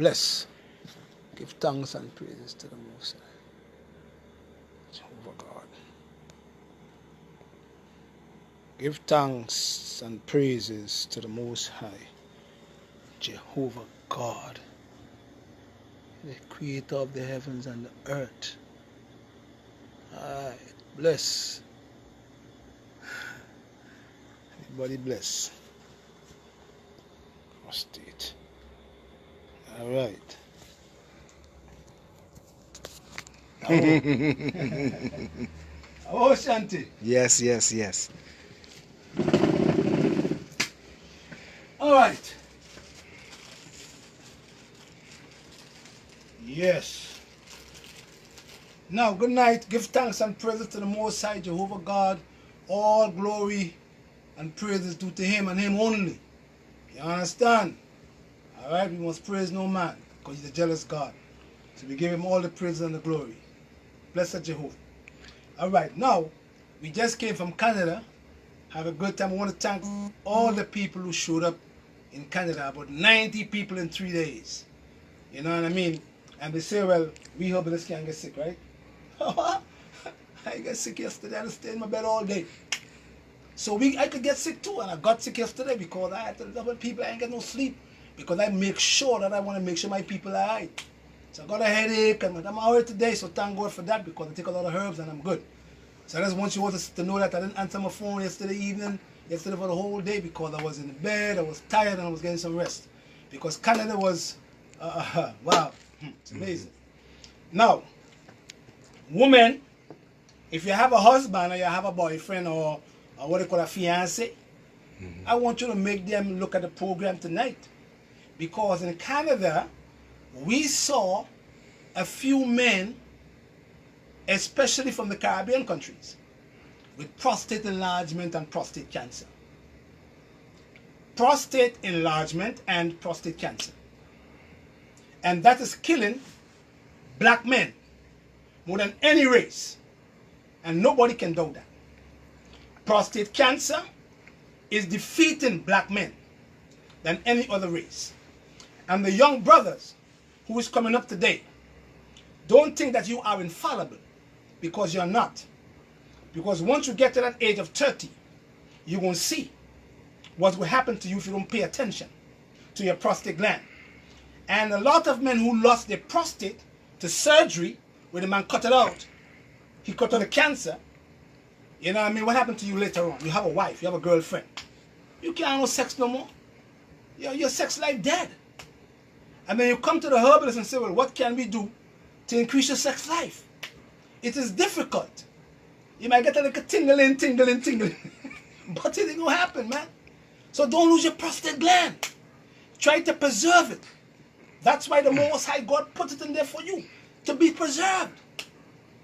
Bless. Give thanks and praises to the Most High, Jehovah God. Give thanks and praises to the Most High, Jehovah God, the creator of the heavens and the earth. Alright, bless. Everybody bless. Prostate. Alright. Oh, Shanti. Yes, yes, yes. All right. Yes. Now, good night. Give thanks and praises to the Most High, Jehovah God. All glory and praises due to Him and Him only. You understand? All right. We must praise no man because He's a jealous God. So we give Him all the praise and the glory. Blessed Jehovah. All right. Now, we just came from Canada. Have a good time. I want to thank all the people who showed up in Canada. About 90 people in 3 days. You know what I mean? And they say, well, we herbalists can't get sick, right? I got sick yesterday. I stayed in my bed all day. So I could get sick too. And I got sick yesterday because I had to tell people I ain't get no sleep. Because I make sure that I want to make sure my people are alright. So I got a headache and I'm alright today. So thank God for that because I take a lot of herbs and I'm good. So I just want you all to know that I didn't answer my phone yesterday evening, yesterday for the whole day because I was in the bed, I was tired and I was getting some rest. Because Canada was, wow, it's amazing. Now, women, if you have a husband or you have a boyfriend or what they call a fiancé, I want you to make them look at the program tonight. Because in Canada, we saw a few men, especially from the Caribbean countries, with prostate enlargement and prostate cancer. Prostate enlargement and prostate cancer. And that is killing black men more than any race. And nobody can doubt that. Prostate cancer is defeating black men than any other race. And the young brothers who is coming up today, don't think that you are infallible. Because you're not. Because once you get to that age of 30, you're going to see what will happen to you if you don't pay attention to your prostate gland. And a lot of men who lost their prostate to surgery, where the man cut it out, he cut out the cancer, you know what I mean? What happened to you later on? You have a wife, you have a girlfriend. You can't have no sex no more. Your sex life dead. And then you come to the herbalist and say, well, what can we do to increase your sex life? It is difficult. You might get a little tingling. But it ain't gonna happen, man. So don't lose your prostate gland. Try to preserve it. That's why the Most High God put it in there for you. To be preserved.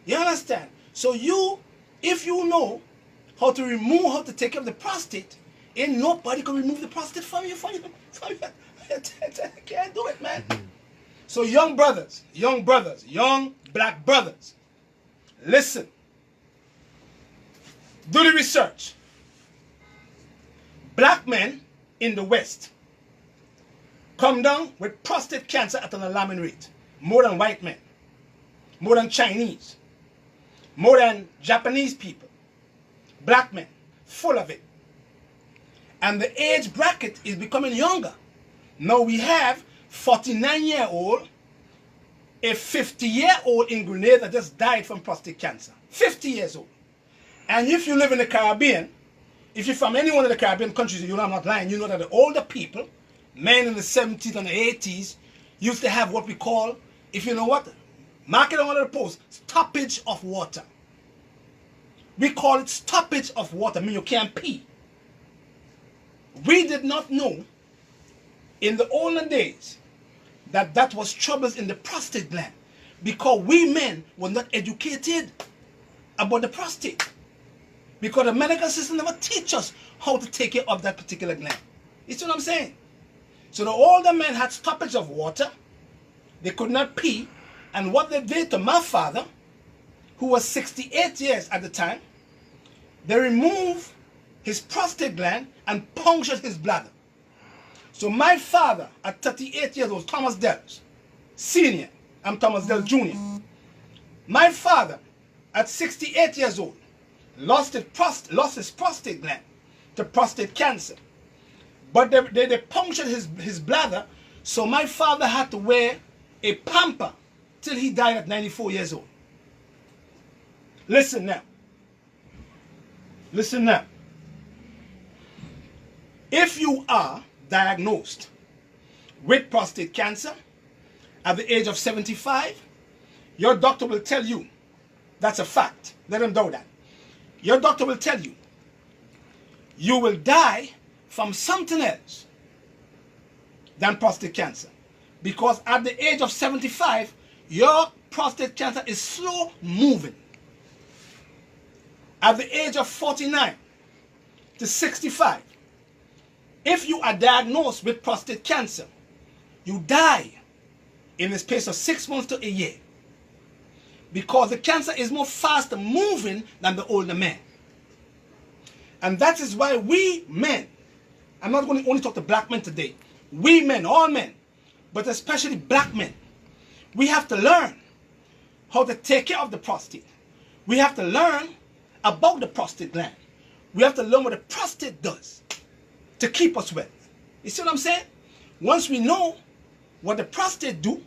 You understand? So if you know how to take care of the prostate, ain't nobody can remove the prostate from you. Can't do it, man. So young brothers, young black brothers, listen. Do the research. Black men in the West come down with prostate cancer at an alarming rate. More than white men. More than Chinese. More than Japanese people. Black men. Full of it. And the age bracket is becoming younger. Now we have 49-year-old, a 50-year-old in Grenada that just died from prostate cancer. 50 years old. And if you live in the Caribbean, if you're from any one of the Caribbean countries, you know I'm not lying, you know that the older people, men in the 70s and the 80s, used to have what we call, if you know what, mark it on one of the posts, stoppage of water. We call it stoppage of water, I mean you can't pee. We did not know in the olden days that was troubles in the prostate gland because we men were not educated about the prostate. Because the medical system never teach us how to take care of that particular gland. You see what I'm saying? So the older men had stoppage of water. They could not pee. And what they did to my father, who was 68 years at the time, they removed his prostate gland and punctured his bladder. So my father, at 38 years old, Thomas Dells, Senior. I'm Thomas Dell Jr. My father, at 68 years old, lost his prostate gland to prostate cancer. But they punctured his bladder, so my father had to wear a pamper till he died at 94 years old. Listen now. Listen now. If you are diagnosed with prostate cancer at the age of 75, your doctor will tell you, that's a fact, let him know that. Your doctor will tell you, you will die from something else than prostate cancer. Because at the age of 75, your prostate cancer is slow moving. At the age of 49 to 65, if you are diagnosed with prostate cancer, you die in the space of 6 months to a year. Because the cancer is more faster moving than the older men. And that is why we men, I'm not going to only talk to black men today, we men, all men, but especially black men, we have to learn how to take care of the prostate. We have to learn about the prostate gland. We have to learn what the prostate does to keep us well. You see what I'm saying? Once we know what the prostate do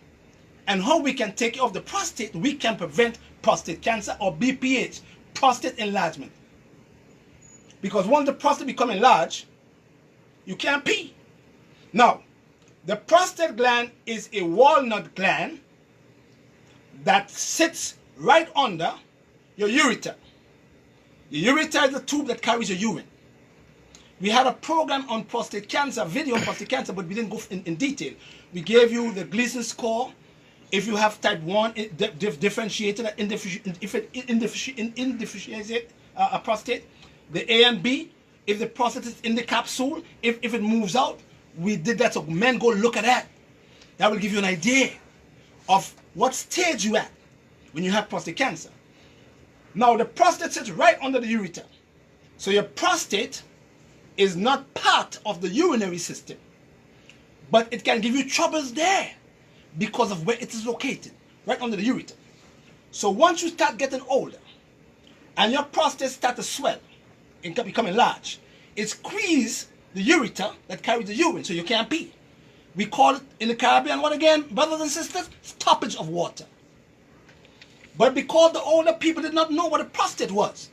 and how we can take care of the prostate, we can prevent prostate cancer or BPH, prostate enlargement. Because once the prostate becomes enlarged, you can't pee. Now, the prostate gland is a walnut gland that sits right under your ureter. The ureter is the tube that carries your urine. We had a program on prostate cancer, video on prostate cancer, but we didn't go in detail. We gave you the Gleason score. If you have type 1 differentiated or indifferentiated prostate, the A and B, if the prostate is in the capsule, if it moves out, we did that. So men, go look at that. That will give you an idea of what stage you at when you have prostate cancer. Now, the prostate sits right under the ureter. So your prostate is not part of the urinary system. But it can give you troubles there because of where it is located, right under the ureter. So once you start getting older and your prostate starts to swell and becoming large, it squeezes the ureter that carries the urine, so you can't pee. We call it in the Caribbean, what again, brothers and sisters? Stoppage of water. But because the older people did not know what a prostate was.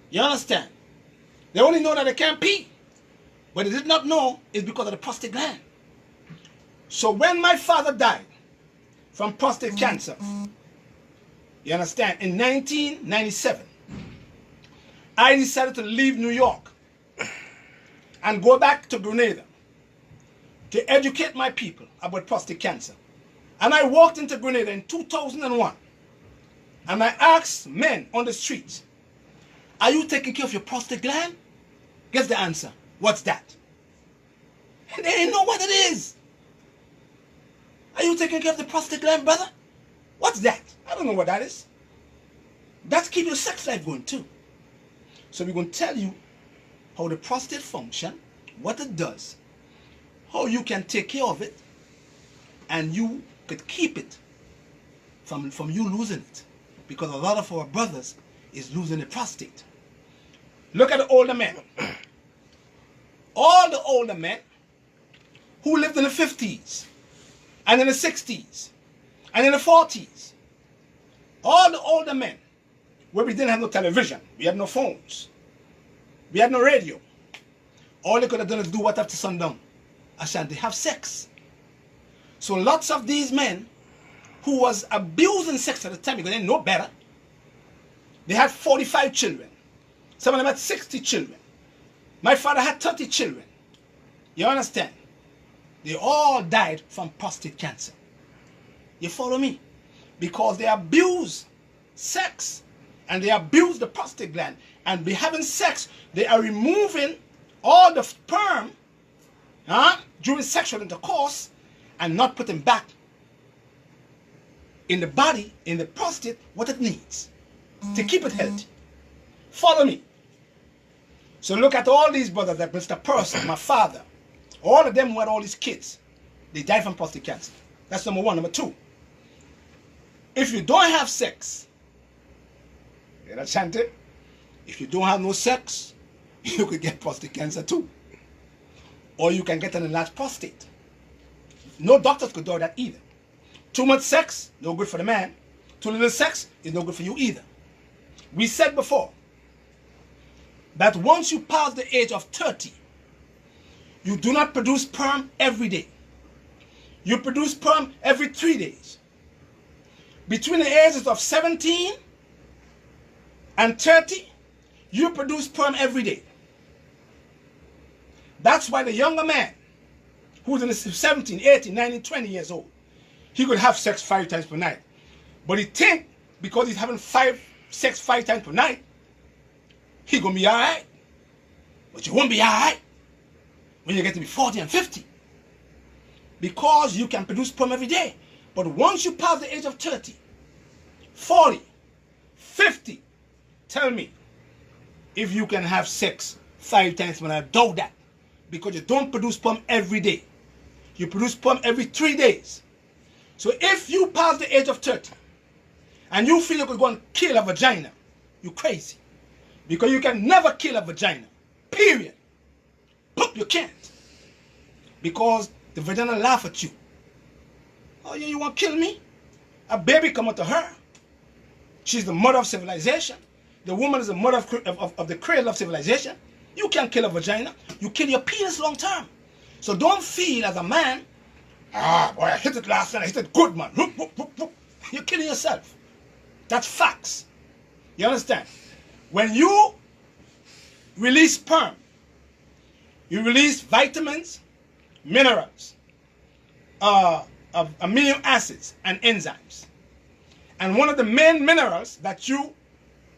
You understand? They only know that they can't pee. But they did not know it's because of the prostate gland. So when my father died from prostate cancer, you understand, in 1997, I decided to leave New York and go back to Grenada to educate my people about prostate cancer. And I walked into Grenada in 2001. And I asked men on the streets, are you taking care of your prostate gland? Guess the answer. What's that? And they didn't know what it is. Are you taking care of the prostate gland, brother? What's that? I don't know what that is. That's keep your sex life going too. So we're going to tell you how the prostate function, what it does, how you can take care of it, and you could keep it from you losing it. Because a lot of our brothers is losing the prostate. Look at the older men. All the older men who lived in the 50s and in the 60s and in the 40s. All the older men where we didn't have no television. We had no phones. We had no radio. All they could have done is do what after sundown? Ashanti, have sex. So lots of these men who was abusing sex at the time because they didn't know better. They had 45 children. Some of them had 60 children. My father had 30 children. You understand? They all died from prostate cancer. You follow me? Because they abuse sex and they abuse the prostate gland. And by having sex, they are removing all the sperm during sexual intercourse and not putting back in the body, in the prostate, what it needs to keep it healthy. Follow me. So look at all these brothers, like Mr. Person, my father, all of them who had all these kids. They died from prostate cancer. That's number one. Number two, if you don't have sex, you know, Shanty, if you don't have no sex, you could get prostate cancer too. Or you can get an enlarged prostate. No doctors could do that either. Too much sex, no good for the man. Too little sex is no good for you either. We said before that once you pass the age of 30, you do not produce sperm every day. You produce sperm every 3 days. Between the ages of 17 and 30, you produce sperm every day. That's why the younger man who's in the 17, 18, 19, 20 years old, he could have sex 5 times per night. But he think because he's having sex 5 times per night, he gonna be all right. But you won't be all right when you get to be 40 and 50. Because you can produce sperm every day. But once you pass the age of 30, 40, 50, tell me if you can have sex 5 times per night. I doubt that. Because you don't produce sperm every day. You produce sperm every 3 days. So if you pass the age of 30 and you feel you could go and kill a vagina, you're crazy. Because you can never kill a vagina. Period. But you can't. Because the vagina laugh at you. Oh yeah, you want to kill me? A baby come out of her. She's the mother of civilization. The woman is the mother of the cradle of civilization. You can't kill a vagina. You kill your penis long term. So don't feel as a man, boy, I hit it last night. I hit it good, man. You're killing yourself. That's facts. You understand? When you release sperm, you release vitamins, minerals, amino acids, and enzymes. And one of the main minerals that you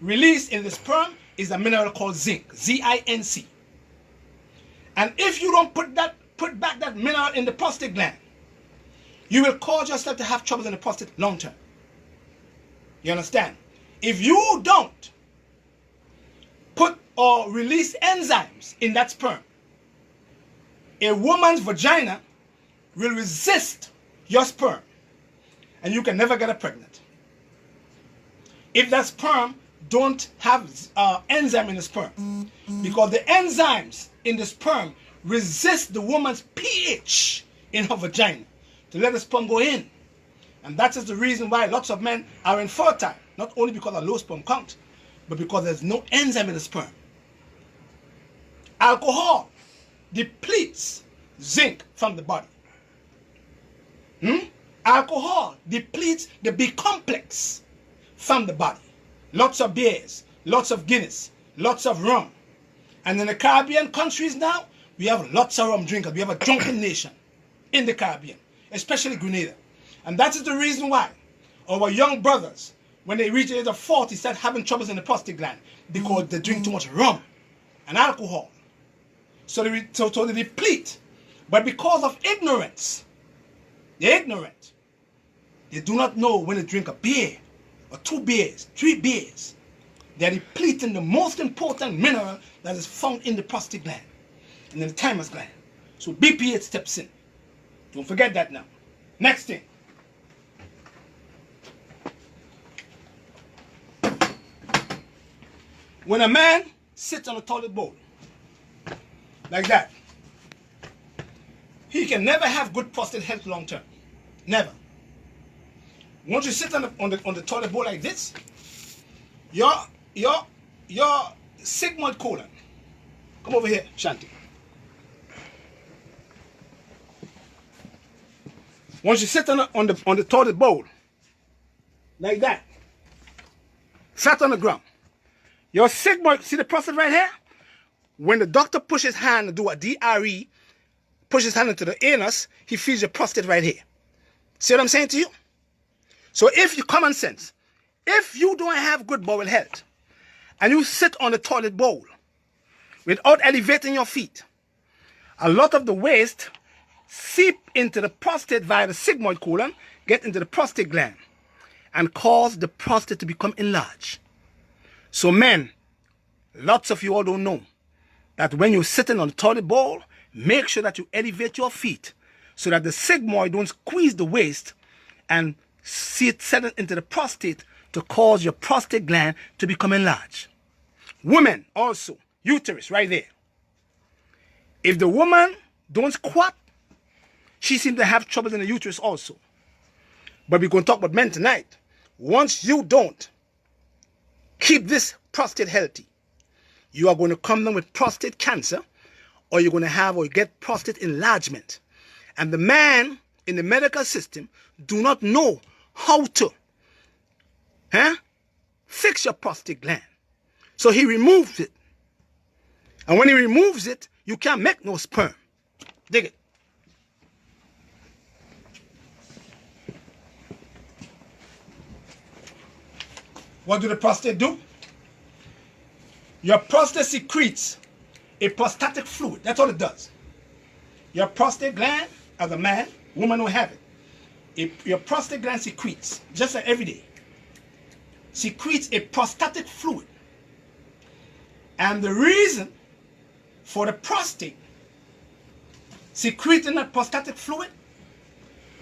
release in the sperm is a mineral called zinc, Z-I-N-C. And if you don't put back that mineral in the prostate gland, you will cause yourself to have trouble in the prostate long term. You understand? If you don't put or release enzymes in that sperm, a woman's vagina will resist your sperm and you can never get her pregnant. If that sperm don't have enzyme in the sperm, because the enzymes in the sperm resist the woman's pH in her vagina to let the sperm go in. And that is the reason why lots of men are infertile, not only because of low sperm count, but because there's no enzyme in the sperm. Alcohol depletes zinc from the body. Alcohol depletes the B complex from the body. Lots of beers, lots of Guinness, lots of rum. And in the Caribbean countries now, we have lots of rum drinkers. We have a drunken nation in the Caribbean, especially Grenada. And that is the reason why our young brothers, when they reach the age of 40, start having troubles in the prostate gland because they drink too much rum and alcohol. So they deplete. But because of ignorance, they're ignorant. They do not know when they drink a beer or 2 beers, 3 beers. They're depleting the most important mineral that is found in the prostate gland and in the thymus gland. So BPH steps in. Don't forget that now. Next thing. When a man sits on a toilet bowl, like that, he can never have good prostate health long term. Never. Once you sit on the toilet bowl like this, your sigmoid colon. Come over here, Shanti. Once you sit on the toilet bowl, like that, flat on the ground, your sigmoid, see the prostate right here? When the doctor pushes his hand to do a DRE, pushes his hand into the anus, he feels your prostate right here. See what I'm saying to you? So if you, common sense, if you don't have good bowel health, and you sit on the toilet bowl without elevating your feet, a lot of the waste seep into the prostate via the sigmoid colon, get into the prostate gland, and cause the prostate to become enlarged. So men, lots of you all don't know that when you're sitting on the toilet bowl, make sure that you elevate your feet so that the sigmoid don't squeeze the waist and see it settle into the prostate to cause your prostate gland to become enlarged. Women also, uterus right there. If the woman don't squat, she seems to have trouble in the uterus also. But we're going to talk about men tonight. Once you don't keep this prostate healthy, you are going to come down with prostate cancer, or you're going to have or get prostate enlargement. And the man in the medical system do not know how to fix your prostate gland. So he removes it. And when he removes it, you can't make no sperm. Dig it. What do the prostate do? Your prostate secretes a prostatic fluid. That's all it does. Your prostate gland, as a man, woman don't have it. Your prostate gland secretes, just like every day, secretes a prostatic fluid. And the reason for the prostate secreting that prostatic fluid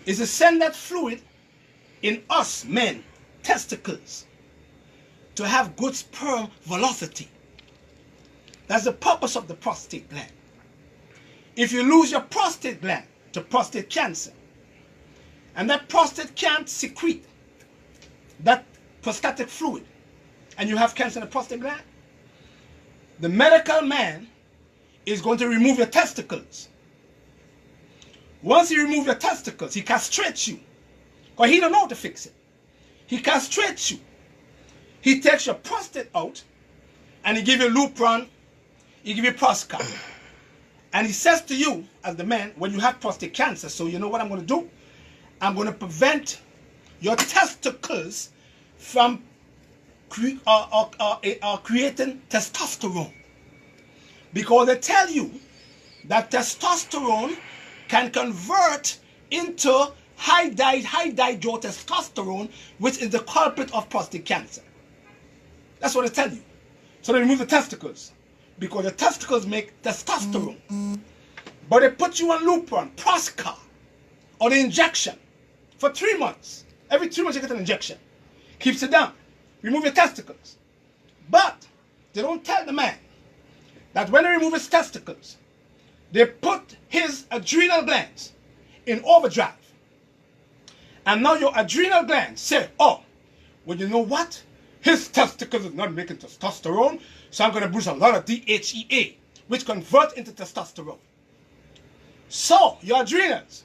is to send that fluid in us men, testicles, to have good sperm velocity. That's the purpose of the prostate gland. If you lose your prostate gland to prostate cancer, and that prostate can't secrete that prostatic fluid, and you have cancer in the prostate gland, the medical man is going to remove your testicles. Once he removes your testicles, he castrates you. Because he don't know how to fix it. He castrates you. He takes your prostate out, and he gives you Lupron, he gives you Prostate. And he says to you, as the man, when you have prostate cancer, so you know what I'm going to do? I'm going to prevent your testicles from creating testosterone. Because they tell you that testosterone can convert into high dihydrotestosterone, which is the culprit of prostate cancer. That's what they tell you. So they remove the testicles, because the testicles make testosterone. But they put you on Lupron, Proscar, or the injection for 3 months. Every 3 months you get an injection. Keeps it down. Remove your testicles. But they don't tell the man that when they remove his testicles, they put his adrenal glands in overdrive. And now your adrenal glands say, oh, well, you know what? His testicles is not making testosterone, so I'm going to produce a lot of DHEA, which converts into testosterone. So your adrenals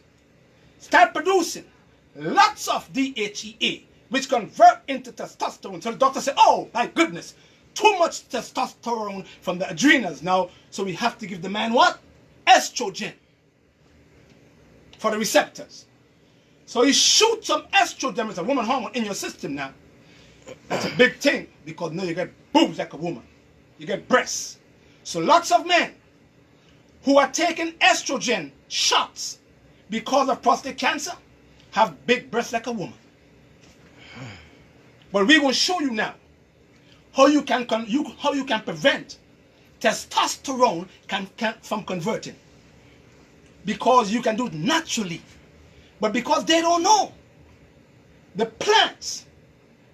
start producing lots of DHEA, which convert into testosterone. So the doctor said, oh, my goodness, too much testosterone from the adrenals now, so we have to give the man what? Estrogen for the receptors. So he shoots some estrogen as a woman hormone in your system now. That's a big thing, because now you get boobs like a woman. You get breasts. So lots of men who are taking estrogen shots because of prostate cancer have big breasts like a woman. But we will show you now how you can prevent testosterone from converting. Because you can do it naturally. But because they don't know, the plants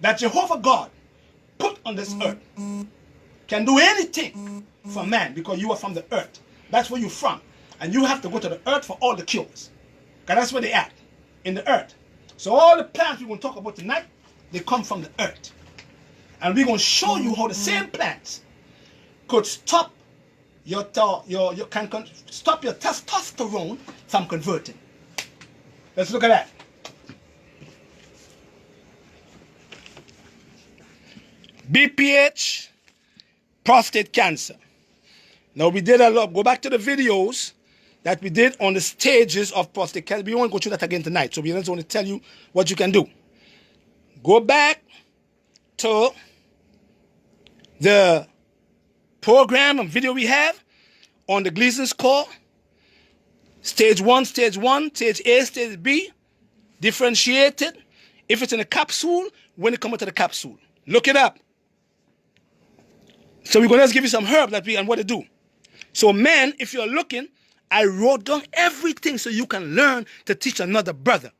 that Jehovah God put on this earth can do anything for man, because you are from the earth. That's where you're from. And you have to go to the earth for all the cures. Because that's where they at, in the earth. So all the plants we're going to talk about tonight, they come from the earth. And we're going to show you how the same plants could stop your testosterone from converting. Let's look at that. BPH, prostate cancer. Now we did a lot. Go back to the videos that we did on the stages of prostate cancer. We won't go through that again tonight, so we just want to tell you what you can do. Go back to the program and video we have on the Gleason score. Stage 1, stage A, stage B, differentiated. If it's in a capsule, when it comes to the capsule. Look it up. So we're going to give you some herbs that and what to do. So men, if you're looking I wrote down everything so you can learn to teach another brother.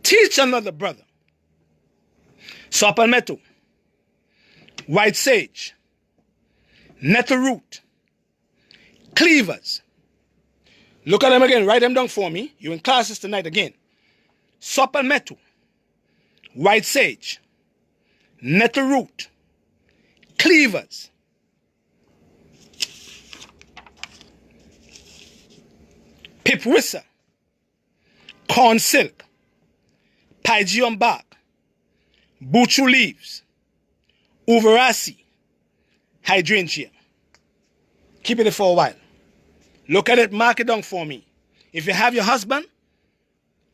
Teach another brother. Saw palmetto, white sage, nettle root, cleavers. Look at them again. Write them down for me. You're in classes tonight again. Saw palmetto, white sage, nettle root, cleavers, pipwissa, corn silk, pygeum bark, buchu leaves, uverasi, hydrangea. Keep it for a while. Look at it, mark it down for me. If you have your husband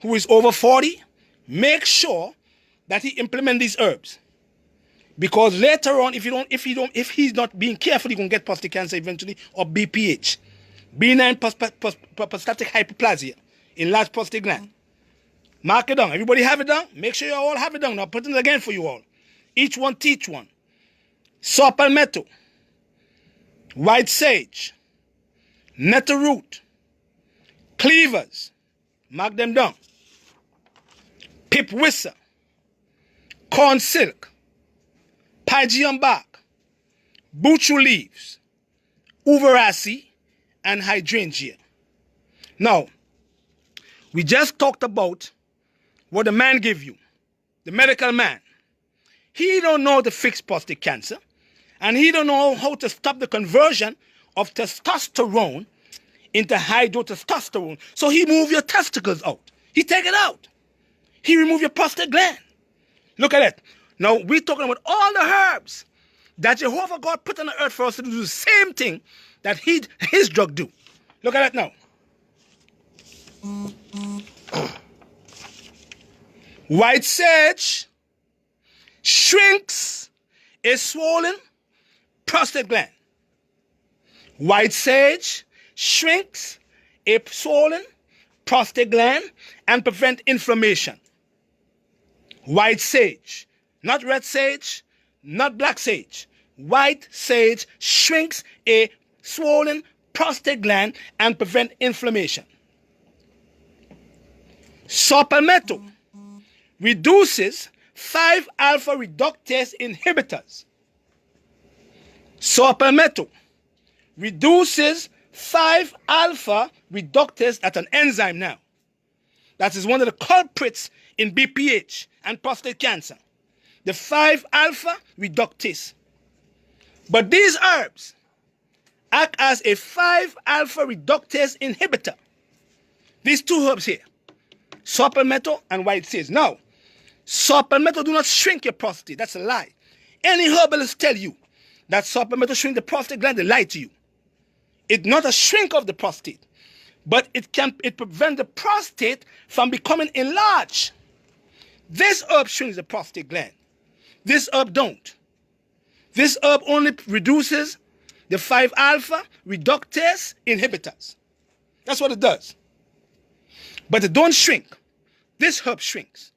who is over 40, make sure that he implement these herbs. Because later on, if he's not being careful, he can get prostate cancer eventually, or BPH, benign prostatic hyperplasia, enlarged prostate gland. Mark it down. Everybody have it down? Make sure you all have it down. Now put it again for you all. Each one teach one. Saw palmetto, white sage, nettle root, cleavers. Mark them down. Pipwissa, corn silk, pygeum bark, buchu leaves, uverasi, and hydrangea. Now, we just talked about what the man gave you, the medical man. He don't know to fix prostate cancer, and he don't know how to stop the conversion of testosterone into hydrotestosterone. So he move your testicles out. He take it out. He remove your prostate gland. Look at it. Now, we're talking about all the herbs that Jehovah God put on the earth for us to do the same thing that his drug do. Look at it now. White sage shrinks a swollen prostate gland. White sage shrinks a swollen prostate gland and prevent inflammation. White sage, not red sage, not black sage. White sage shrinks a swollen prostate gland and prevent inflammation. Saw palmetto reduces 5-alpha reductase inhibitors. Saw palmetto reduces 5-alpha reductase, that's an enzyme now. That is one of the culprits in BPH and prostate cancer. The 5-alpha reductase. But these herbs act as a 5-alpha reductase inhibitor. These two herbs here, saw palmetto and white sage. Now, saw palmetto do not shrink your prostate. That's a lie. Any herbalist tell you that saw palmetto shrink the prostate gland, they lie to you. It's not a shrink of the prostate, but it prevents the prostate from becoming enlarged. This herb shrinks the prostate gland. This herb don't. This herb only reduces the 5-alpha reductase inhibitors. That's what it does. But it don't shrink. This herb shrinks.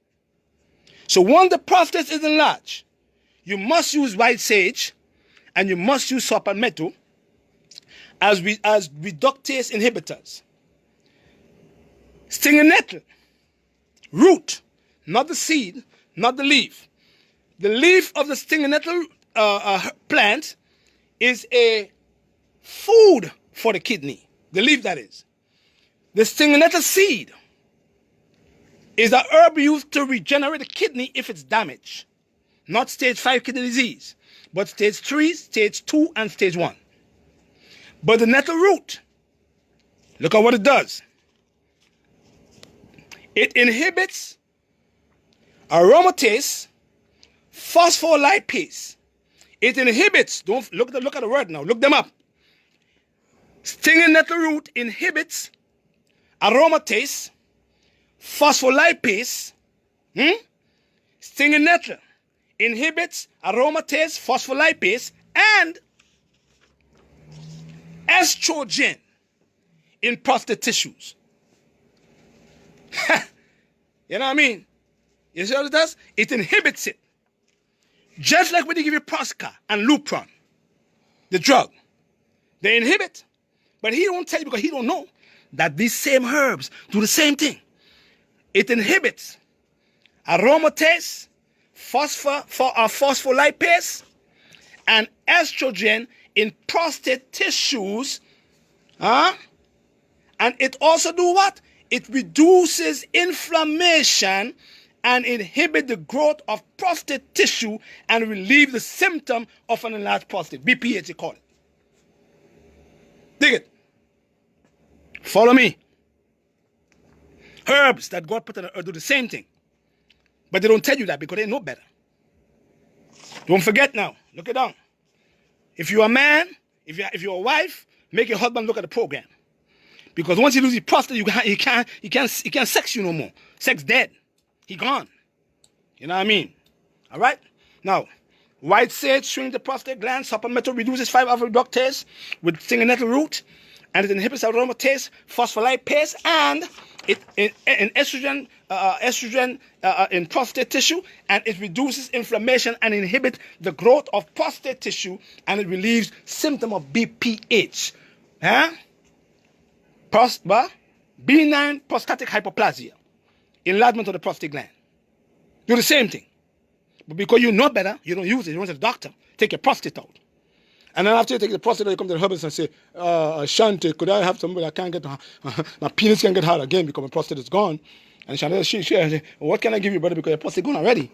So once the prostate is enlarged, you must use white sage and you must use saw palmetto as reductase inhibitors. Stinging nettle, root, not the seed, not the leaf. The leaf of the stinging nettle plant is a food for the kidney. The leaf, that is. The stinging nettle seed is a herb used to regenerate the kidney if it's damaged. Not stage 5 kidney disease, but stage 3, stage 2, and stage 1. But the nettle root, look at what it does. It inhibits aromatase, phospholipase. It inhibits, don't look at the word now, look them up. Stinging nettle root inhibits aromatase, phospholipase. Stinging nettle inhibits aromatase, phospholipase, and estrogen in prostate tissues. You know what I mean? You see what it does? It inhibits it. Just like when they give you Prosca and Lupron, the drug. They inhibit, But he don't tell you because he don't know that these same herbs do the same thing. It inhibits aromatase, phospholipase, and estrogen in prostate tissues. And it also do what? It reduces inflammation and inhibit the growth of prostate tissue and relieve the symptom of an enlarged prostate. BPH, they call it. Dig it. Follow me. Herbs that God put on the earth do the same thing. But they don't tell you that because they know better. Don't forget now. Look it down. If you're a man, if you're a wife, make your husband look at the program. Because once he loses his prostate, he can't sex you no more. Sex dead. He gone. You know what I mean? All right? Now, white sage shrinks the prostate gland. Supplemental reduces 5-alpha reductase with single nettle root. And it inhibits aromatase, phospholipase, and estrogen in prostate tissue. And it reduces inflammation and inhibits the growth of prostate tissue. And it relieves symptom of BPH. Benign prostatic hyperplasia. Enlargement of the prostate gland. Do the same thing. But because you know better, you don't use it. You went to the doctor. Take your prostate out. And then after you take the prostate, you come to the herbalist and say, Shanti, could I have somebody that can't get, my penis can't get hard again because my prostate is gone. And Shanti, she what can I give you, brother, because your prostate gone already?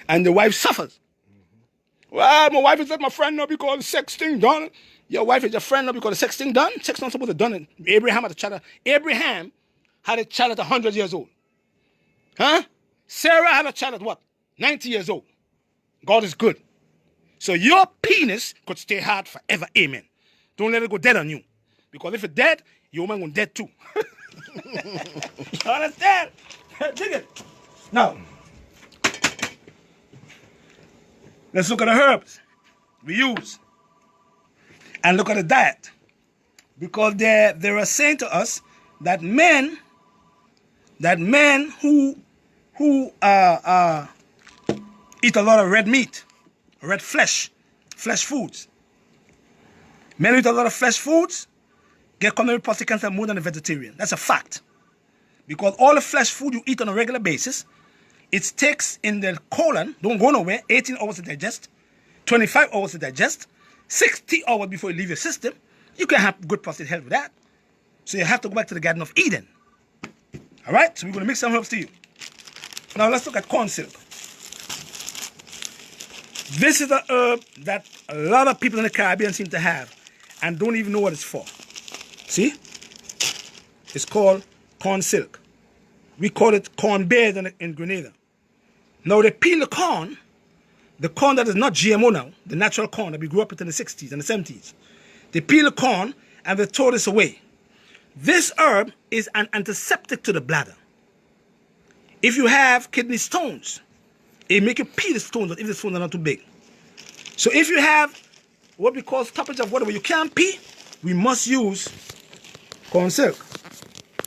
And the wife suffers. Well, my wife is not my friend now because the sex thing done. Your wife is your friend now because the sex thing done? Sex not supposed to done it. Abraham had a child. Abraham had a child at 100 years old. Sarah had a child at what? 90 years old. God is good. So your penis could stay hard forever. Amen. Don't let it go dead on you. Because if it's dead, your woman will dead too. You understand? Dig it. Now, let's look at the herbs we use. And look at the diet. Because they are saying to us that men who eat a lot of red meat, red flesh foods. Men who eat a lot of flesh foods get coronary prostate cancer more than a vegetarian. That's a fact. Because all the flesh food you eat on a regular basis, it takes in the colon, don't go nowhere, 18 hours to digest, 25 hours to digest, 60 hours before you leave your system. You can have good prostate health with that. So you have to go back to the Garden of Eden. All right? So we're going to mix some herbs to you. Now let's look at corn silk. This is a herb that a lot of people in the Caribbean seem to have and don't even know what it's for. See? It's called corn silk. We call it corn beard in Grenada. Now they peel the corn that is not GMO now, the natural corn that we grew up with in the 60s and the 70s. They peel the corn and they throw this away. This herb is an antiseptic to the bladder. If you have kidney stones, it make you peel the stones if the stones are not too big. So if you have what we call stoppage of water where you can't pee, we must use corn silk.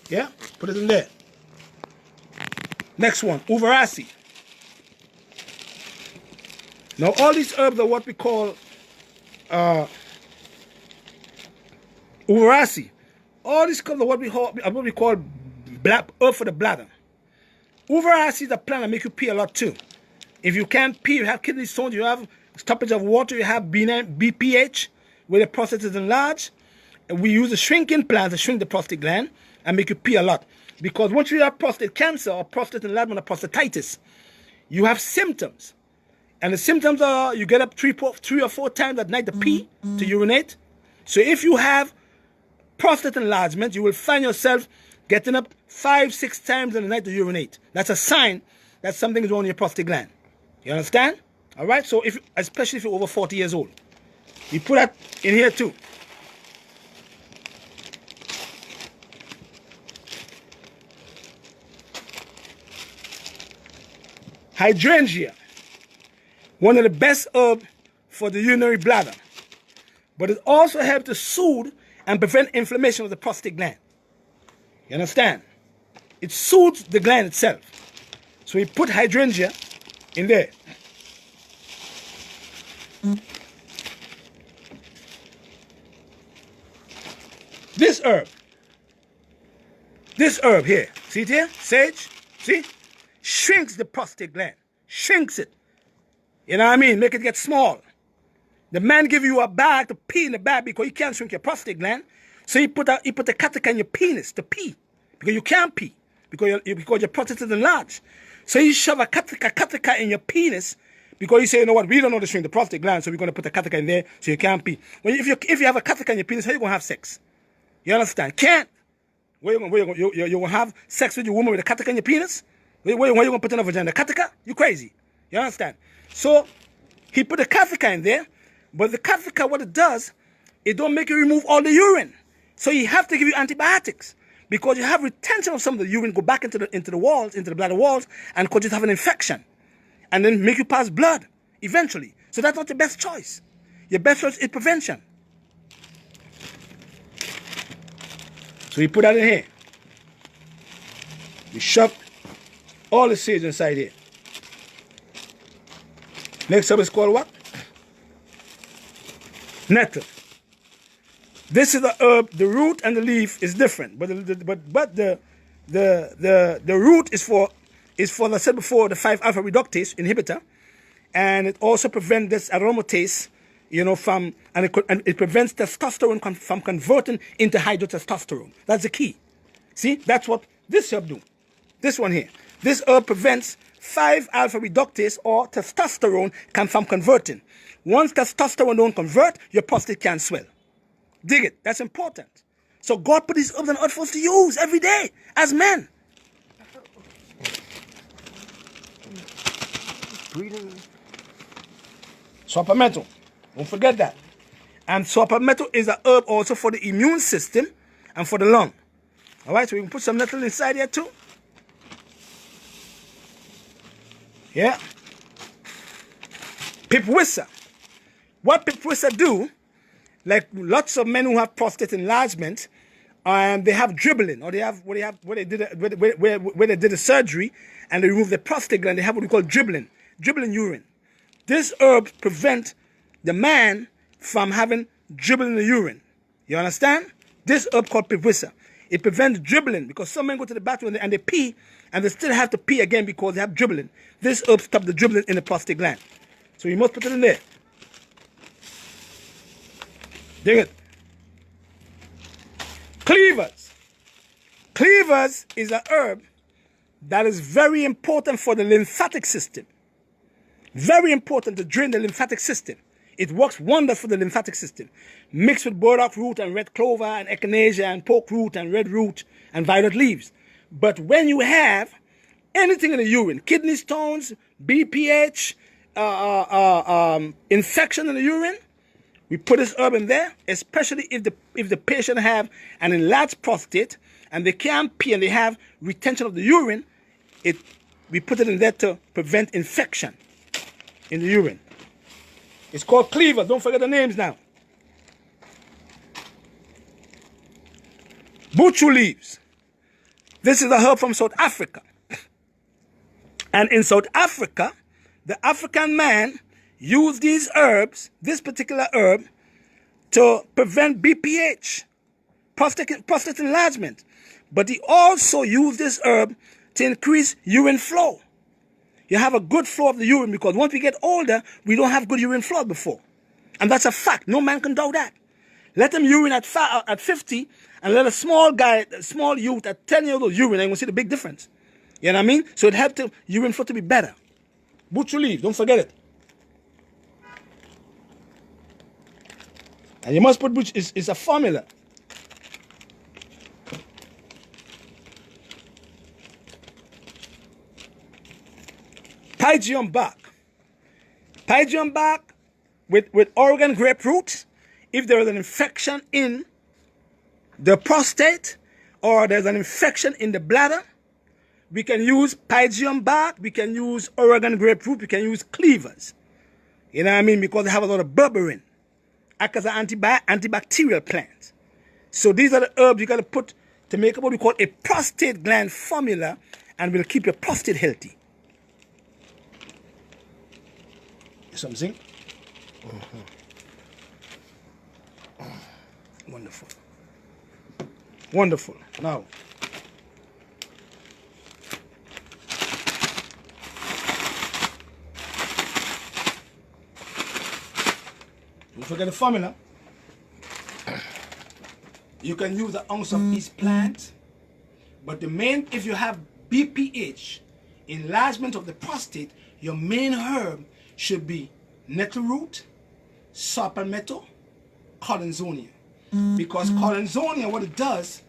Yeah? Put it in there. Next one, uvarasi. Now all these herbs are what we call uvarasi. All these herbs are what we call black herb for the bladder. Uvarasi is a plant that make you pee a lot too. If you can't pee, you have kidney stones, you have stoppage of water, you have BPH, where the prostate is enlarged. And we use a shrinking plant to shrink the prostate gland and make you pee a lot. Because once you have prostate cancer or prostate enlargement or prostatitis, you have symptoms. And the symptoms are you get up three or four times at night to pee, to urinate. So if you have prostate enlargement, you will find yourself getting up 5-6 times in the night to urinate. That's a sign that something is wrong in your prostate gland. You understand? All right? So especially if you're over 40 years old. You put that in here too. Hydrangea, one of the best herbs for the urinary bladder. But it also helps to soothe and prevent inflammation of the prostate gland. You understand? It soothes the gland itself. So we put hydrangea in there. herb. This herb here. See it here? Sage. See? Shrinks the prostate gland. Shrinks it. You know what I mean? Make it get small. The man give you a bag to pee in the bag because he can't shrink your prostate gland. So he put a catheter in your penis to pee. Because you can't pee. Because your prostate is enlarged. So he shove a catheter in your penis because he say, you know what, we don't know to shrink the prostate gland, so we're going to put a catheter in there so you can't pee. Well, if you have a catheter in your penis, how you going to have sex? You understand? Can't. Where you going to have sex with your woman with a catheter in your penis? Where you going to put in a vagina? Catheter? You crazy. You understand? So he put a catheter in there, but the catheter, what it does, it don't make you remove all the urine. So you have to give you antibiotics because you have retention of some of the urine go back into the walls, into the bladder walls, and cause you to have an infection, and then make you pass blood eventually. So that's not the best choice. Your best choice is prevention. So you put that in here. You shove all the sage inside here. Next up is called what? Nettle. This is the herb. The root and the leaf is different, but the root is for as I said before, the 5-alpha reductase inhibitor, and it also prevents this aromatase, and it prevents testosterone from converting into hydrotestosterone. That's the key. See, that's what this herb do. This one here. This herb prevents 5-alpha reductase or testosterone from converting. Once testosterone don't convert, your prostate can swell. Dig it. That's important. So God put these herbs on earth for us to use every day as men. Breathing. Swapamental. Don't forget that. And swapamental is a herb also for the immune system and for the lung. All right, so we can put some nettle inside here too. Yeah. Pipwissa. What pipwissa do, like lots of men who have prostate enlargement, they have dribbling, or they have where they did the surgery and they remove the prostate gland. They have what we call dribbling urine. This herb prevents the man from having dribbling in the urine. You understand? This herb called pipwissa. It prevents dribbling because some men go to the bathroom and they pee and they still have to pee again because they have dribbling. This herb stops the dribbling in the prostate gland. So you must put it in there. Dig it. Cleavers. Cleavers is an herb that is very important for the lymphatic system. Very important to drain the lymphatic system. It works wonders for the lymphatic system. Mixed with burdock root and red clover and echinacea and poke root and red root and violet leaves. But when you have anything in the urine, kidney stones, BPH, infection in the urine, we put this herb in there, especially if the patient have an enlarged prostate and they can't pee and they have retention of the urine, we put it in there to prevent infection in the urine. It's called cleaver. Don't forget the names now. Buchu leaves. This is a herb from South Africa. And in South Africa, the African man used these herbs, this particular herb, to prevent BPH, prostate enlargement. But he also used this herb to increase urine flow. You have a good flow of the urine because once we get older, we don't have good urine flow before. And that's a fact. No man can doubt that. Let them urine at 50 and let a small youth at 10 years old urine, and you're going to see the big difference. You know what I mean? So it helps the urine flow to be better. Buchu leaf, don't forget it. And you must put buchu, it's a formula. Pygeum bark. Pygeum bark with Oregon grapefruit. If there is an infection in the prostate or there's an infection in the bladder, we can use Pygeum bark, we can use Oregon grapefruit, we can use cleavers. You know what I mean? Because they have a lot of berberine. Act as an antibacterial plant. So these are the herbs you got to put to make up what we call a prostate gland formula and will keep your prostate healthy. Something? Wonderful. Wonderful. Now, don't forget the formula. You can use an ounce of each plant, but the main, if you have BPH, enlargement of the prostate, your main herb should be nettle root, saw palmetto, collinsonia. Because collinsonia, what it does,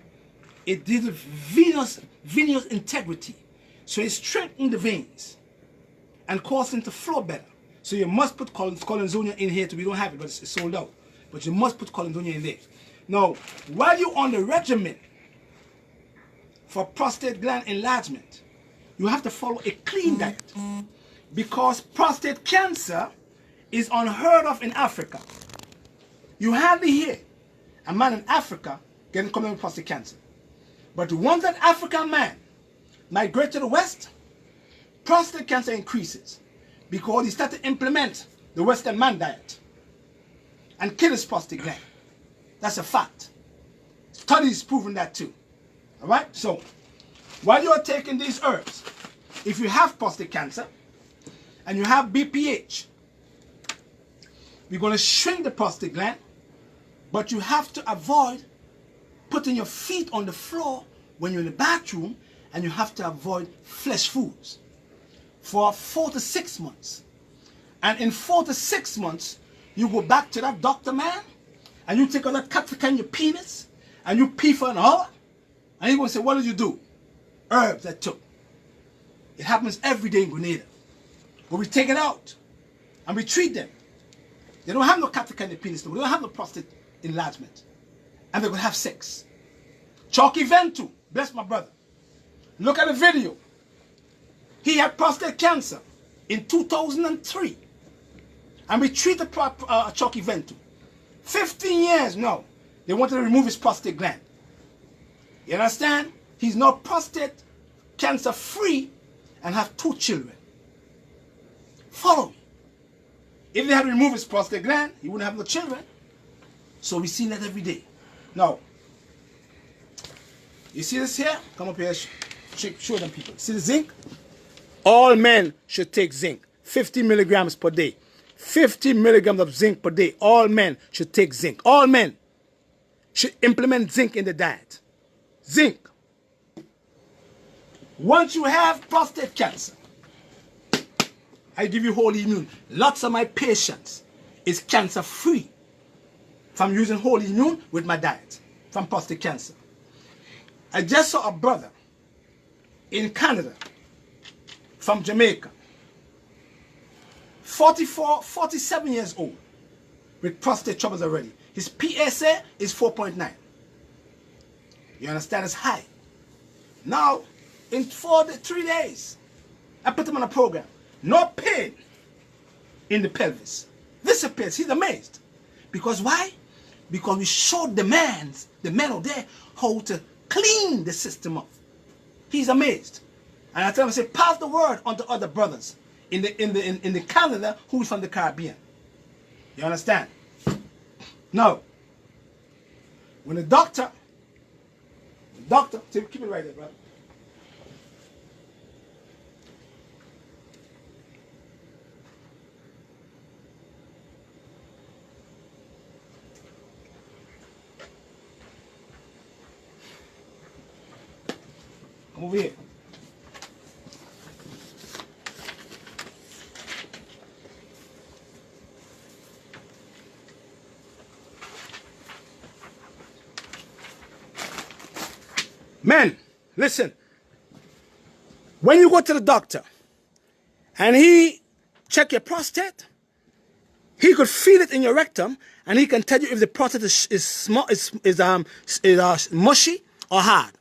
it deals with venous integrity. So it strengthens the veins and causes them to flow better. So you must put collinsonia in here. We don't have it, but it's sold out. But you must put collinsonia in there. Now, while you're on the regimen for prostate gland enlargement, you have to follow a clean diet. Because prostate cancer is unheard of in Africa. You hardly hear a man in Africa getting coming with prostate cancer. But once that African man migrates to the West, prostate cancer increases because he started to implement the Western man diet and kill his prostate gland. That's a fact. Studies proving that too. All right? So, while you are taking these herbs, if you have prostate cancer and you have BPH, we're going to shrink the prostate gland, but you have to avoid putting your feet on the floor when you're in the bathroom, and you have to avoid flesh foods for 4 to 6 months. And in 4 to 6 months, you go back to that doctor man, and you take out that cut in your penis, and you pee for an hour, and he's going to say, what did you do? Herbs I took. It happens every day in Grenada. But we take it out, and we treat them. They don't have no cut in the penis, they don't have no prostate enlargement. And they're going to have sex. Chalky Ventu, bless my brother. Look at the video. He had prostate cancer in 2003. And we treated Chalky Ventu. 15 years now, they wanted to remove his prostate gland. You understand? He's now prostate cancer free and have 2 children. Follow me. If they had removed his prostate gland, he wouldn't have no children. So we see that every day. Now, you see this here? Come up here, show them people. See the zinc? All men should take zinc. 50 milligrams per day. 50 milligrams of zinc per day. All men should take zinc. All men should implement zinc in the diet. Zinc. Once you have prostate cancer, I give you Holy Immune. Lots of my patients is cancer free from using Holy Immune with my diet from prostate cancer. I just saw a brother in Canada from Jamaica, 44, 47 years old with prostate troubles already. His PSA is 4.9. You understand? It's high. Now, in 3 days, I put him on a program. No pain in the pelvis. Disappears. He's amazed. Because why? Because we showed the men out there how to clean the system up. He's amazed. And I tell him, I say, pass the word on to other brothers in the Canada who's from the Caribbean. You understand? Now, when the doctor, keep it right there, brother. Come over here. Men, listen. When you go to the doctor and he check your prostate, he could feel it in your rectum and he can tell you if the prostate is mushy or hard.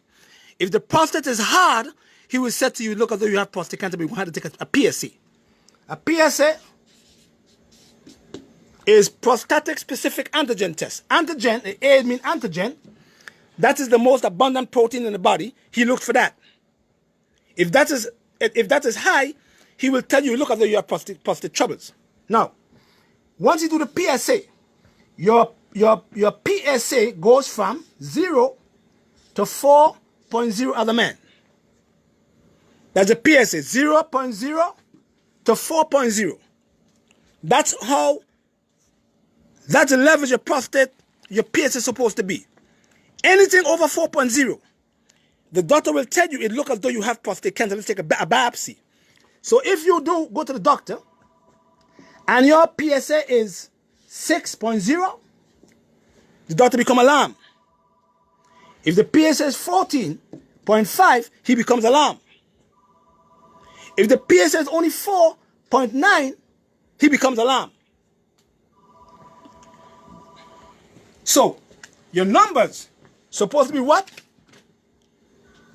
If the prostate is hard, he will say to you, look as though you have prostate cancer, but you have to take a PSA. A PSA is prostatic specific antigen test. Antigen, A means antigen. That is the most abundant protein in the body. He looked for that. If that is high, he will tell you, look as though you have prostate troubles. Now, once you do the PSA, your PSA goes from 0 to 4.0 other men. That's a PSA, 0.0 to 4.0. That's the level your prostate, your PSA is supposed to be. Anything over 4.0, the doctor will tell you it looks as though you have prostate cancer. Let's take a biopsy. So if you do go to the doctor and your PSA is 6.0, the doctor becomes alarmed. If the PSA is 14.5, he becomes alarmed. If the PSA is only 4.9, he becomes alarmed. So, your numbers supposed to be what?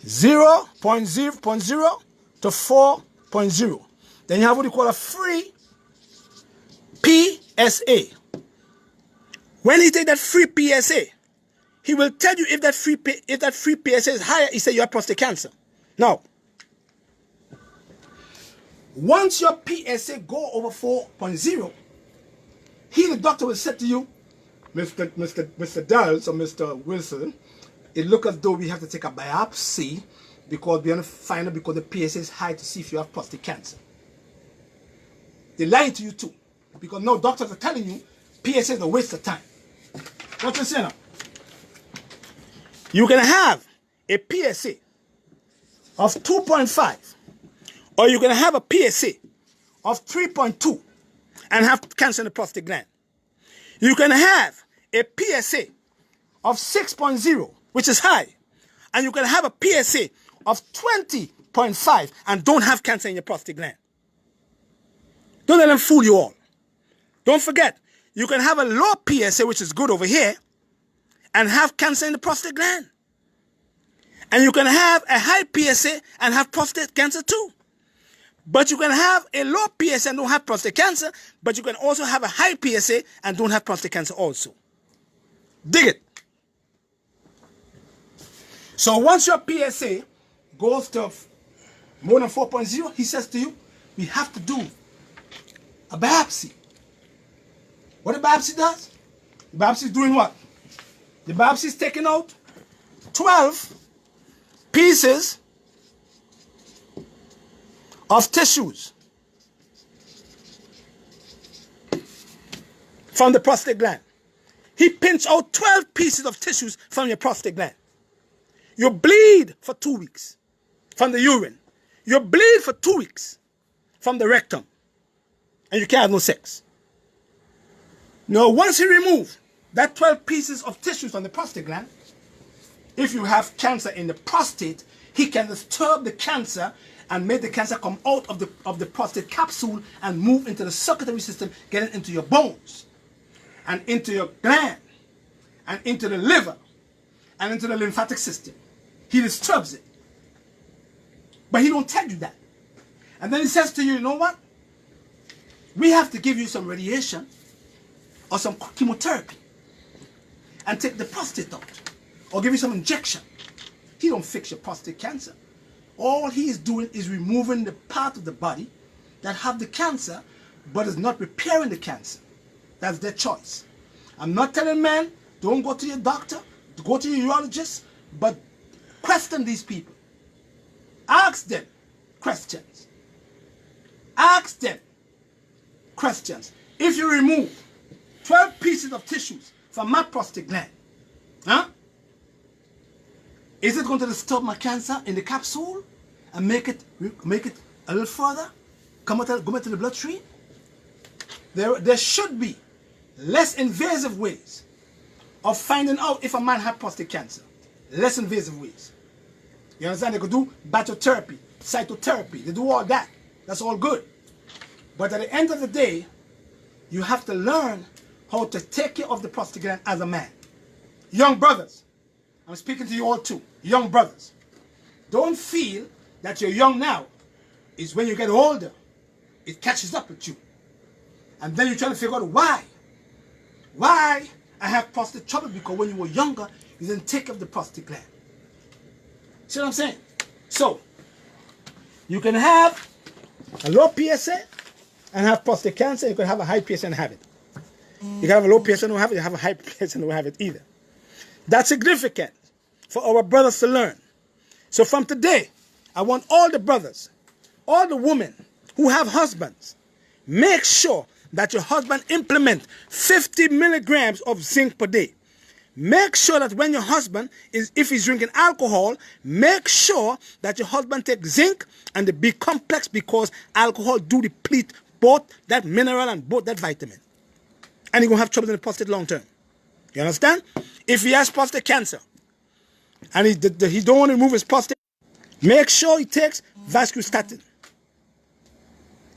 0.0 to 4.0. Then you have what you call a free PSA. When he take that free PSA, he will tell you if that free PSA is higher, he say you have prostate cancer. Now, once your PSA go over 4.0, the doctor will say to you, Mr. Dulles or Mr. Wilson, it looks as though we have to take a biopsy because we want to find out because the PSA is high to see if you have prostate cancer. They're lying to you too, because no doctors are telling you PSA is a waste of time. What you say now? You can have a PSA of 2.5, or you can have a PSA of 3.2 and have cancer in the prostate gland. You can have a PSA of 6.0, which is high, and you can have a PSA of 20.5 and don't have cancer in your prostate gland. Don't let them fool you all. Don't forget, you can have a low PSA, which is good over here, and have cancer in the prostate gland. And you can have a high PSA and have prostate cancer too. But you can have a low PSA and don't have prostate cancer, but you can also have a high PSA and don't have prostate cancer also. Dig it. So once your PSA goes to more than 4.0, he says to you, we have to do a biopsy. What a biopsy does? The biopsy is doing what? The biopsy is taking out 12 pieces of tissues from the prostate gland. He pinched out 12 pieces of tissues from your prostate gland. You bleed for 2 weeks from the urine. You bleed for 2 weeks from the rectum. And you can't have no sex. Now, once he removed that 12 pieces of tissues from the prostate gland, if you have cancer in the prostate, he can disturb the cancer and make the cancer come out of the prostate capsule and move into the circulatory system, getting into your bones and into your gland and into the liver and into the lymphatic system. He disturbs it. But he don't tell you that. And then he says to you, you know what? We have to give you some radiation or some chemotherapy and take the prostate out or give you some injection. He don't fix your prostate cancer. All he is doing is removing the part of the body that have the cancer but is not repairing the cancer. That's their choice. I'm not telling men, don't go to your doctor, go to your urologist, but question these people. Ask them questions. Ask them questions. If you remove 12 pieces of tissues from my prostate gland, is it going to disturb my cancer in the capsule and make it a little further? Go into the bloodstream? There should be less invasive ways of finding out if a man has prostate cancer. Less invasive ways. You understand? They could do bacteriotherapy, cytotherapy. They do all that. That's all good. But at the end of the day, you have to learn how to take care of the prostate gland as a man. Young brothers, I'm speaking to you all too. Young brothers, don't feel that you're young now. It's when you get older, it catches up with you. And then you try to figure out why. Why I have prostate trouble? Because when you were younger, you didn't take care of the prostate gland. See what I'm saying? So, you can have a low PSA and have prostate cancer. You can have a high PSA and have it. You can have a low PSA and don't have it. You have a high PSA and don't have it either. That's significant. for our brothers to learn. So from today, I want all the brothers, all the women who have husbands, make sure that your husband implement 50 milligrams of zinc per day. Make sure that when your husband if he's drinking alcohol, make sure that your husband takes zinc and the B complex, because alcohol do deplete both that mineral and both that vitamin. And you're going to have trouble in the prostate long term. You understand? If he has prostate cancer and he don't want to remove his prostate, make sure he takes vascustatin.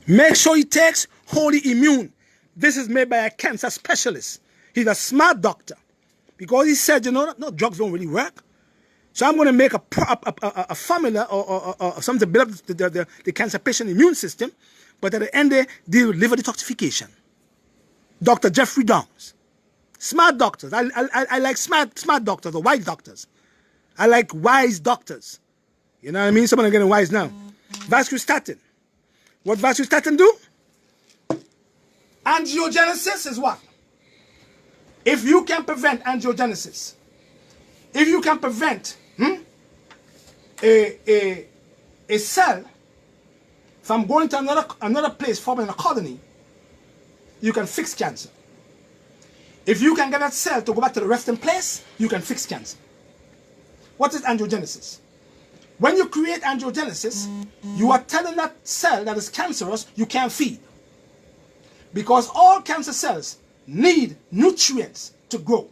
Make sure he takes Holy Immune. This is made by a cancer specialist. He's a smart doctor. Because he said, you know, no, drugs don't really work. So I'm going to make a formula or something to build up the cancer patient immune system. But at the end, they deal with liver detoxification. Dr. Jeffrey Downs. Smart doctors. I like smart doctors, or wise doctors. I like wise doctors. You know what I mean? Someone are getting wise now. Vascustatin. What vascustatin do? Angiogenesis is what? If you can prevent angiogenesis, if you can prevent a cell from going to another place, forming a colony, you can fix cancer. If you can get that cell to go back to the resting place, you can fix cancer. What is angiogenesis? When you create angiogenesis, you are telling that cell that is cancerous you can't feed. Because all cancer cells need nutrients to grow.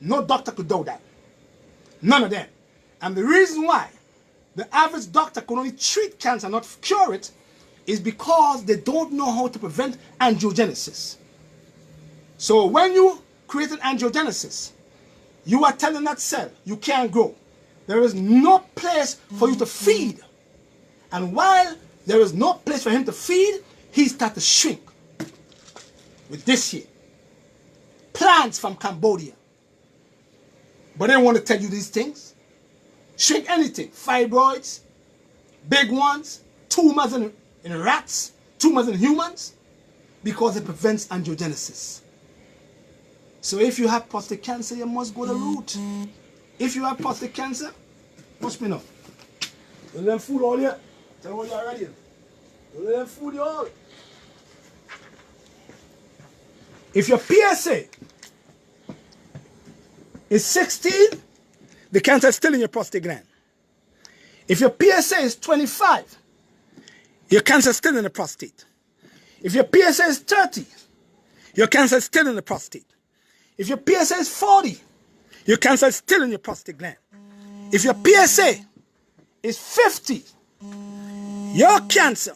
No doctor could do that. None of them. And the reason why the average doctor can only treat cancer, not cure it, is because they don't know how to prevent angiogenesis. So when you create an angiogenesis, you are telling that cell you can't grow. There is no place for you to feed. And while there is no place for him to feed, he starts to shrink. With this here. Plants from Cambodia. But they don't want to tell you these things. Shrink anything. Fibroids, big ones, tumors in rats, tumors in humans, because it prevents angiogenesis. So if you have prostate cancer, you must go the root. If you have prostate cancer, watch me now. Don't let them fool all you. Tell me what you already. Don't let them fool you all. If your PSA is 16, the cancer is still in your prostate gland. If your PSA is 25, your cancer is still in the prostate. If your PSA is 30, your cancer is still in the prostate. If your PSA is 40, your cancer is still in your prostate gland. If your PSA is 50, your cancer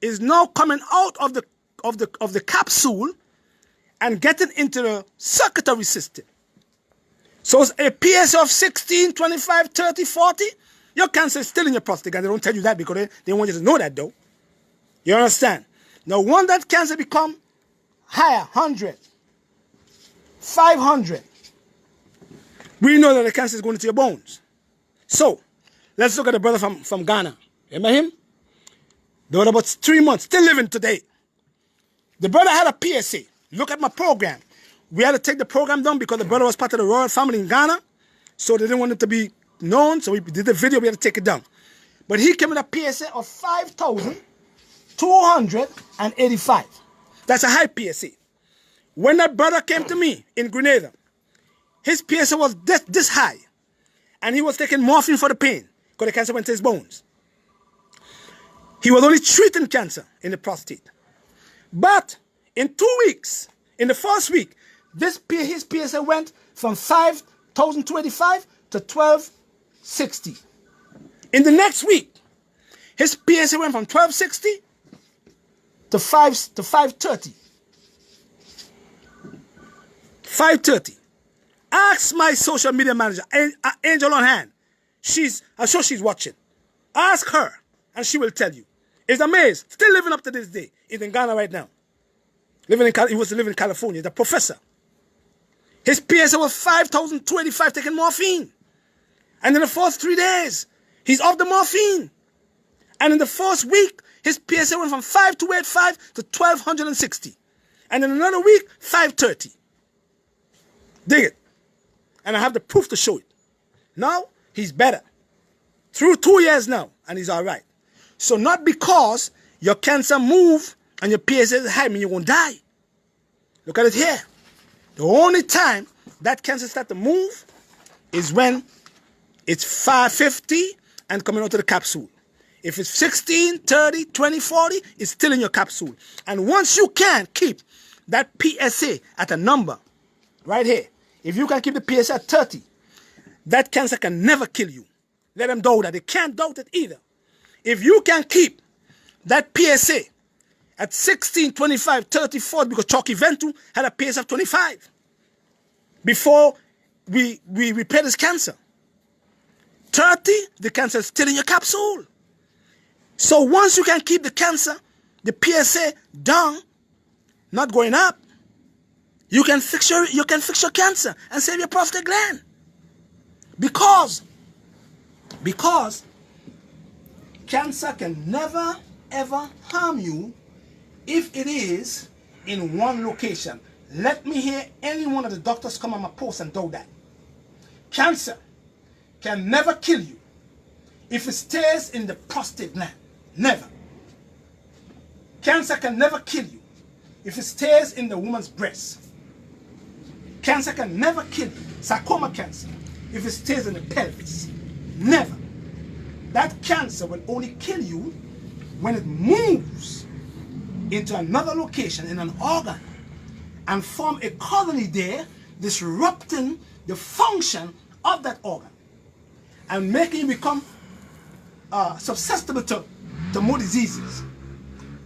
is now coming out of the capsule and getting into the circulatory system. So a PSA of 16, 25, 30, 40, your cancer is still in your prostate gland. They don't tell you that because they want you to know that though. You understand? Now once that cancer become higher, 100, 500, we know that the cancer is going into your bones. So let's look at the brother from Ghana. Remember him? They were about 3 months, still living today. The brother had a PSA. Look at my program. We had to take the program down because the brother was part of the royal family in Ghana. So they didn't want it to be known. So we did the video, we had to take it down. But he came with a PSA of 5,285. That's a high PSA. When that brother came to me in Grenada, his PSA was this high. And he was taking morphine for the pain because the cancer went to his bones. He was only treating cancer in the prostate. But in 2 weeks, in the first week, his PSA went from 5,285 to 1,260. In the next week, his PSA went from 1,260 to 530. 530. Ask my social media manager, Angel on Hand. I'm sure she's watching. Ask her, and she will tell you. It's amazing. Still living up to this day. He's in Ghana right now. He was living in California. He's a professor. His PSA was 5,285 taking morphine. And in the first 3 days, he's off the morphine. And in the first week, his PSA went from 5,285 to 1,260. And in another week, 530. Dig it. And I have the proof to show it. Now, he's better. Through 2 years now, and he's all right. So not because your cancer move and your PSA is high, mean you're going to die. Look at it here. The only time that cancer starts to move is when it's 550 and coming out of the capsule. If it's 16, 30, 20, 40, it's still in your capsule. And once you can keep that PSA at a number, right here, if you can keep the PSA at 30, that cancer can never kill you. Let them doubt that. They can't doubt it either. If you can keep that PSA at 16, 25, 30, 40, because Chucky Ventu had a PSA of 25 before we repaired his cancer. 30, the cancer is still in your capsule. So once you can keep the cancer, the PSA down, not going up, you can fix your cancer and save your prostate gland. Because cancer can never ever harm you if it is in one location. Let me hear any one of the doctors come on my post and do that. Cancer can never kill you if it stays in the prostate gland. Never. Cancer can never kill you if it stays in the woman's breast. Cancer can never kill you, sarcoma cancer, if it stays in the pelvis. Never. That cancer will only kill you when it moves into another location in an organ and form a colony there, disrupting the function of that organ and making you become susceptible to more diseases.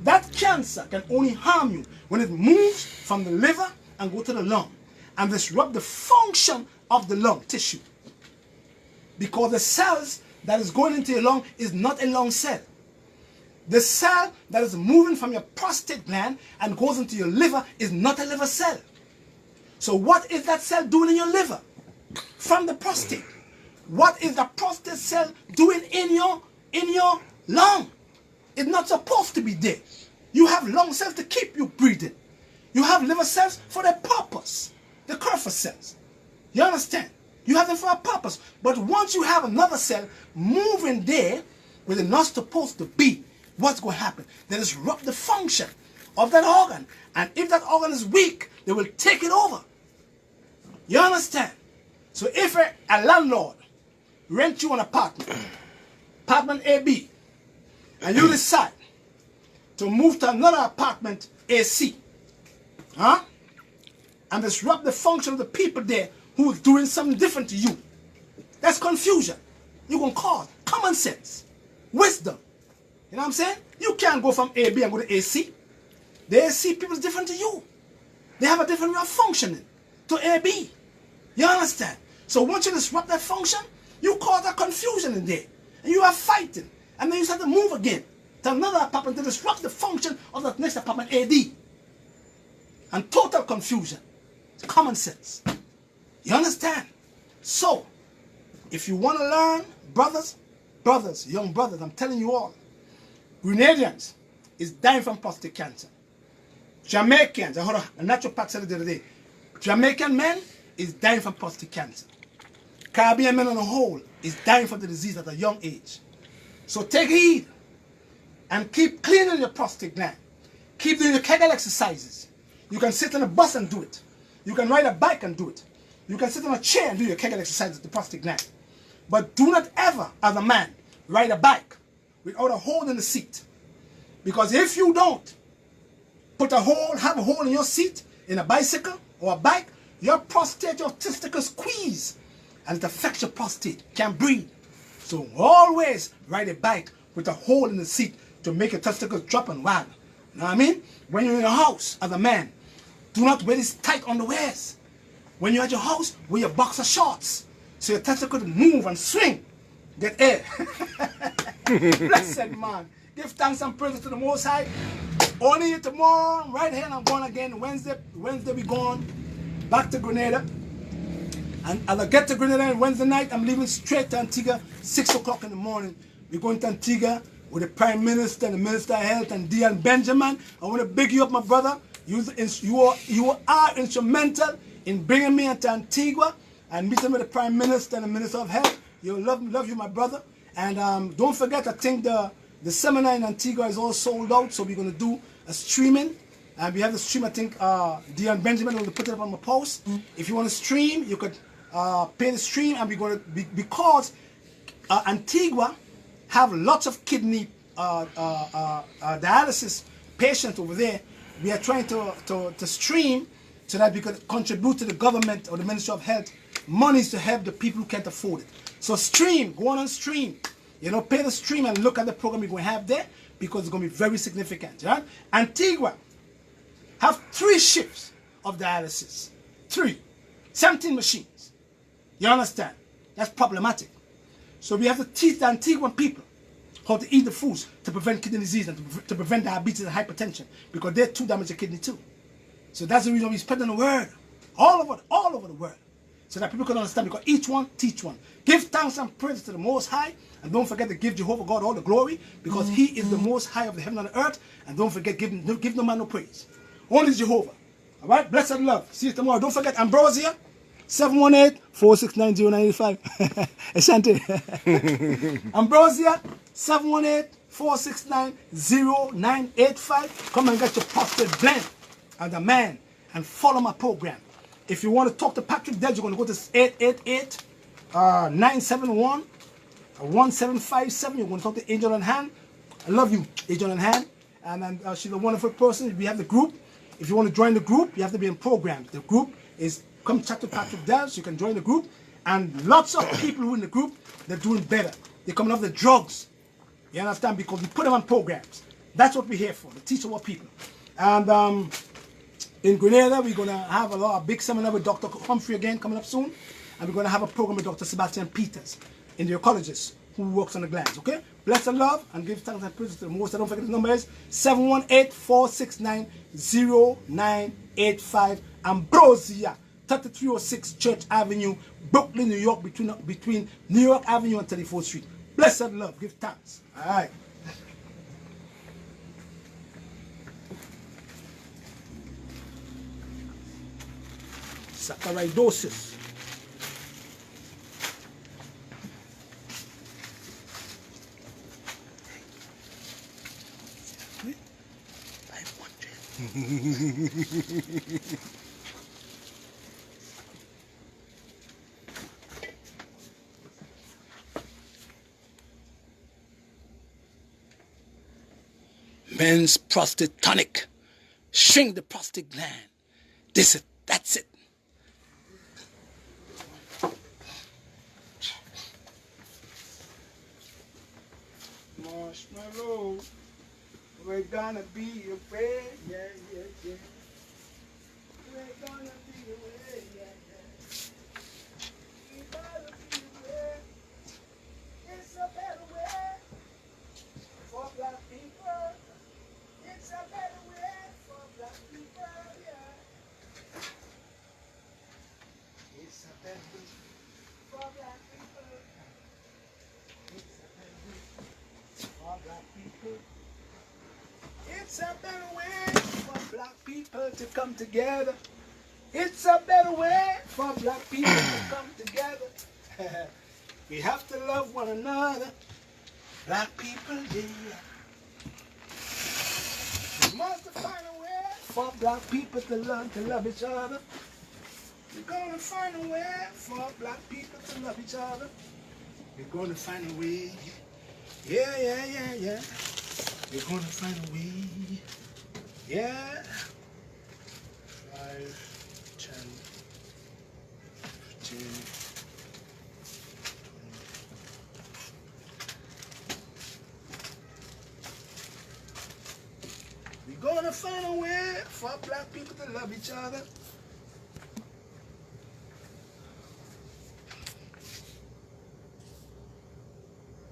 That cancer can only harm you when it moves from the liver and go to the lung and disrupt the function of the lung tissue. Because the cells that is going into your lung is not a lung cell. The cell that is moving from your prostate gland and goes into your liver is not a liver cell. So what is that cell doing in your liver? From the prostate. What is the prostate cell doing in your lung? It's not supposed to be there. You have lung cells to keep you breathing. You have liver cells for their purpose. The Kurfürst cells. You understand? You have them for a purpose. But once you have another cell moving there where they're not supposed to be, what's going to happen? They disrupt the function of that organ. And if that organ is weak, they will take it over. You understand? So if a landlord rents you an apartment, apartment AB, and you decide to move to another apartment AC, and disrupt the function of the people there who is doing something different to you, that's confusion. You're going to cause common sense, wisdom. You know what I'm saying? You can't go from AB and go to AC. The AC people is different to you. They have a different way of functioning to AB. You understand? So once you disrupt that function, you cause a confusion in there. And you are fighting. And then you start to move again to another apartment to disrupt the function of that next apartment AD. And total confusion. It's common sense. You understand? So, if you want to learn, brothers, young brothers, I'm telling you all, Grenadians is dying from prostate cancer. Jamaicans, I heard a naturopath said it the other day, Jamaican men is dying from prostate cancer. Caribbean men on the whole is dying from the disease at a young age. So take heed and keep cleaning your prostate gland. Keep doing your Kegel exercises. You can sit on a bus and do it. You can ride a bike and do it. You can sit on a chair and do your Kegel exercises at the prostate gland. But do not ever, as a man, ride a bike without a hole in the seat. Because if you don't have a hole in your seat in a bicycle or a bike, your prostate, your testicles squeeze and it affects your prostate. Can't breathe. So always ride a bike with a hole in the seat to make your testicles drop and wag. You know what I mean? When you're in a house as a man, do not wear these tight underwears. When you're at your house, wear your boxer shorts so your testicles move and swing. Get air. Blessed man. Give thanks and praise to the Most High. Only tomorrow, right here, I'm going again. Wednesday we gone back to Grenada. And as I get to Grenada on Wednesday night, I'm leaving straight to Antigua, 6 o'clock in the morning. We're going to Antigua with the Prime Minister and the Minister of Health and Dion Benjamin. I want to big you up, my brother. You are instrumental in bringing me into Antigua and meeting with the Prime Minister and the Minister of Health. You'll love you, my brother. And don't forget, I think the seminar in Antigua is all sold out, so we're going to do a streaming. And we have the stream, I think Dion Benjamin will put it up on my post. If you want to stream, you could pay the stream, and we're going to, because Antigua have lots of kidney dialysis patients over there. We are trying to stream so that we could contribute to the government or the Ministry of Health monies to help the people who can't afford it. So stream, go on and stream. You know, pay the stream and look at the program we're going to have there, because it's going to be very significant. Right? Antigua have 3 shifts of dialysis. 17 machines. You understand? That's problematic. So we have to teach the Antiguan people how to eat the foods to prevent kidney disease and to prevent diabetes and hypertension, because they're too damaged to kidney too. So that's the reason we spread the word all over the world, so that people can understand, because each one teach one. Give thanks and praise to the Most High, and don't forget to give Jehovah God all the glory, because He is the Most High of the heaven and the earth, and don't forget, give no man no praise. Only Jehovah. All right? Blessed love. See you tomorrow. Don't forget Ambrosia, 718-469-0985. Ashanti. Ambrosia, 718-469-0985. Come and get your prostate blend and the man, and follow my program. If you want to talk to Patrick Dell, you're going to go to 888-971-1757. You're going to talk to Angel on Hand. I love you, Angel on Hand. And she's a wonderful person. We have the group. If you want to join the group, you have to be in programs. The group is Come Chat to Patrick Dell, so you can join the group. And lots of people who are in the group, they're doing better. They're coming off the drugs. You understand? Because we put them on programs. That's what we're here for, to teach our people. And in Grenada, we're going to have a big seminar with Dr. Humphrey again coming up soon. And we're going to have a program with Dr. Sebastian Peters, in the oncologist who works on the glands. Okay? Bless and love, and give thanks and praise to the Most. Don't forget the number is 718-469-0985. Ambrosia, 3306 Church Avenue, Brooklyn, New York, between New York Avenue and 34th Street. Blessed love. Give thanks. All right. Saccharidosis. Men's prostate tonic. Shrink the prostate gland. That's it. Marshmallow, we're gonna be away, yeah. We're gonna be away, yeah. We're gonna be away. It's a better way for black people. It's a better way for black people, yeah. It's a better way for black people. It's a better way for black people. It's a better way for black people to come together. It's a better way for black people to come together. We have to love one another. Black people, yeah. We must find a way for black people to love each other. We're gonna find a way for black people to love each other. We're gonna find a way. Yeah. We're gonna find a way. Yeah. 5, 10, 15, 20. We're gonna find a way for black people to love each other.